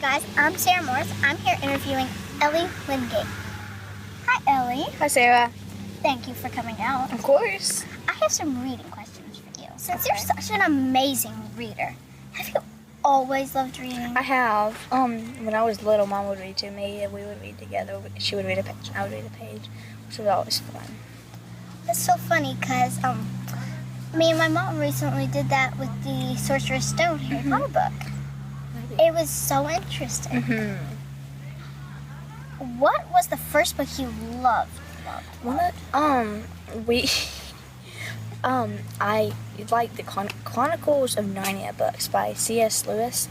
guys, I'm Sarah Morris. I'm here interviewing Ellie Wingate. Hi Ellie. Hi Sarah. Thank you for coming out. Of course. I have some reading questions for you. Since you're such an amazing reader, have you always loved reading? I have. When I was little, Mom would read to me and we would read together. She would read a page and I would read a page, which was always fun. That's so funny because me and my mom recently did that with the Sorcerer's Stone Harry Potter book. It was so interesting. What was the first book you loved? What? I like the Chronicles of Narnia books by C.S. Lewis,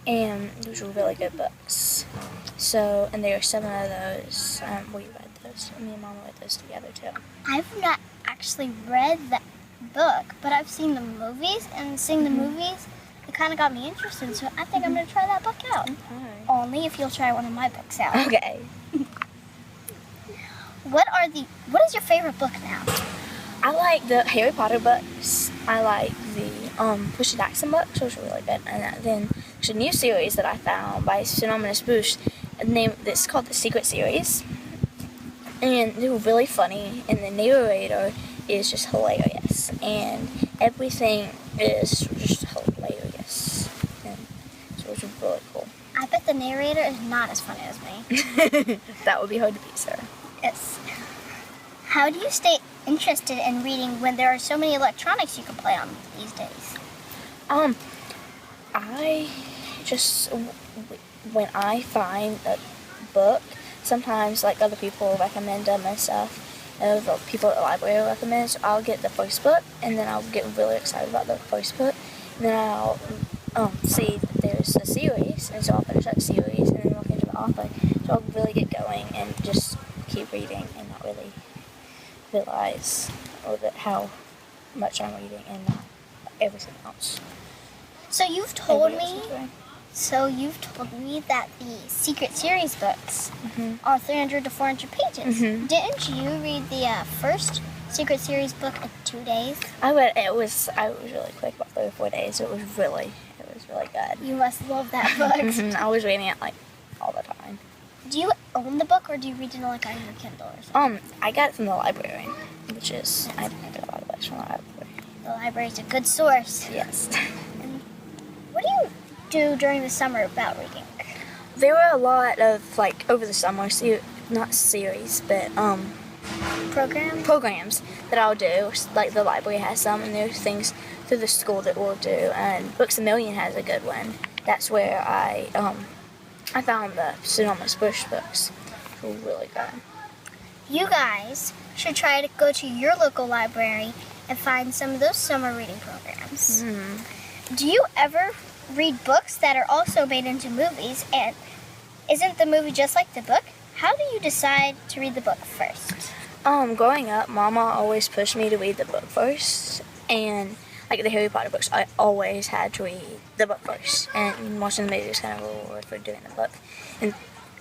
and those were really good books. So, and there are 7 of those. We read those. Me and Mom read those together too. I've not actually read that book, but I've seen the movies, and seeing the movies, it kind of got me interested. So I think I'm gonna try that book out. Okay. Only if you'll try one of my books out. Okay. What is your favorite book now? I like the Harry Potter books. I like the Percy Jackson books, which are really good. And then there's a new series that I found by Synonymous Boosh. It's called The Secret Series. And they're really funny, and the narrator is just hilarious. And everything is just hilarious. And so it's really cool. I bet the narrator is not as funny as me. That would be hard to beat, sir. Yes. How do you stay interested in reading when there are so many electronics you can play on these days? I just, when I find a book, sometimes like other people recommend them and stuff, and the people at the library recommend, so I'll get the first book, and then I'll get really excited about the first book, and then I'll see that there's a series, and so I'll finish that series, and then look into the author, so I'll really get going and just keep reading and not really realize how much I'm reading and not everything else. So you've told me that the Secret Series books are 300 to 400 pages. Didn't you read the first Secret Series book in 2 days? I was really quick, about 3 or 4 days. It was really good. You must love that book. I was reading it like all the time. Do you own the book, or do you read it like on your Kindle or something? I got it from the library, which is I get a lot of books from the library. The library's a good source. Yes. And what do you do during the summer about reading? There were a lot of like over the summer, not series, but programs that I'll do. Like the library has some, and there's things through the school that we'll do. And Books A Million has a good one. That's where I found the Synonymous Bush books. They were really good. You guys should try to go to your local library and find some of those summer reading programs. Do you ever read books that are also made into movies? And isn't the movie just like the book? How do you decide to read the book first? Growing up, Mama always pushed me to read the book first. And like the Harry Potter books, I always had to read the book first. And watching the movie was kind of a reward for doing the book.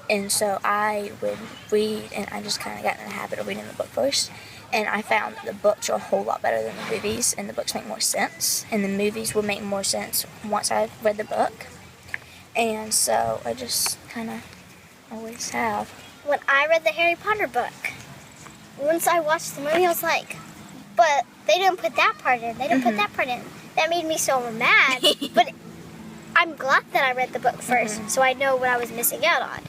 And so I would read, and I just kind of got in the habit of reading the book first. And I found that the books are a whole lot better than the movies, and the books make more sense. And the movies would make more sense once I read the book. And so I just kind of always have. When I read the Harry Potter book, once I watched the movie, I was like, but they didn't put that part in. They didn't put that part in. That made me so mad. But I'm glad that I read the book first, so I know what I was missing out on.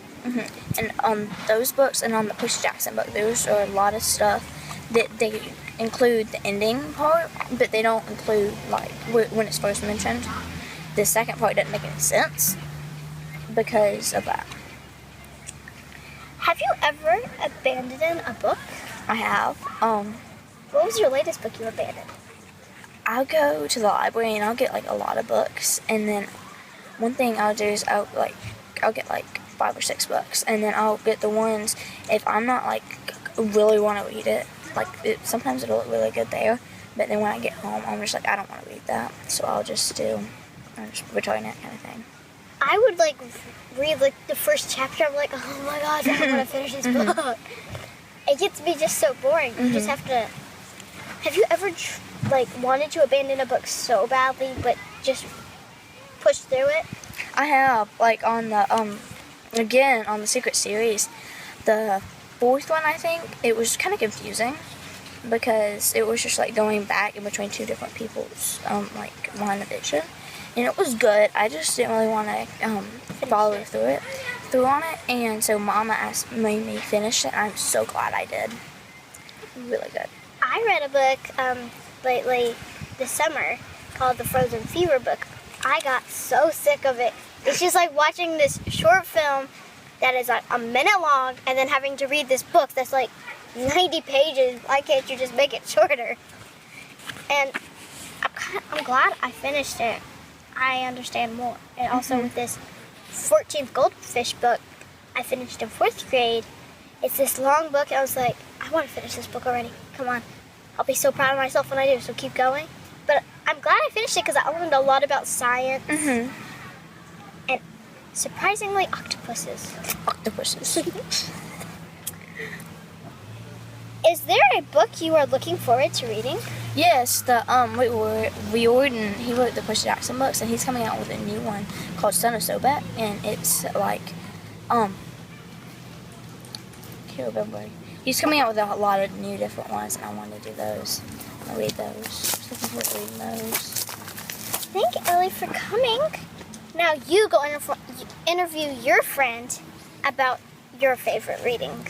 And on those books and on the Percy Jackson book, those are a lot of stuff that they include the ending part, but they don't include like when it's first mentioned. The second part doesn't make any sense because of that. Have you ever abandoned a book? I have. What was your latest book you abandoned? I'll go to the library and I'll get like a lot of books, and then one thing I'll do is I'll get like 5 or 6 books, and then I'll get the ones if I'm not like really want to read it. Like sometimes it'll look really good there, but then when I get home, I'm just like I don't want to read that, so I'll just return it kind of thing. I would like read like the first chapter. I'm like, oh my gosh, I don't want to finish this book. It gets to be just so boring. You just have to. Have you ever wanted to abandon a book so badly, but just pushed through it? I have, like, on the, again, on the Secret series, the 4th one, I think, it was kind of confusing because it was just, like, going back in between 2 different people's, like, line of vision. And it was good. I just didn't really want to, follow through on it. And so Mama made me finish it, and I'm so glad I did. Really good. I read a book lately this summer called The Frozen Fever book. I got so sick of it. It's just like watching this short film that is like a minute long and then having to read this book that's like 90 pages. Why can't you just make it shorter? And I'm glad I finished it. I understand more. And also with this 14th Goldfish book, I finished in 4th grade. It's this long book, and I was like, I want to finish this book already. Come on. I'll be so proud of myself when I do, so keep going. But I'm glad I finished it because I learned a lot about science. And surprisingly, octopuses. Is there a book you are looking forward to reading? Yes, the Riordan, he wrote the Percy Jackson books, and he's coming out with a new one called Son of Sobek, and it's like, can't remember. He's coming out with a lot of new different ones, and I want to do those. I'll read those. Just looking forward to reading those. Thank you, Ellie, for coming. Now you go interview your friend about your favorite reading.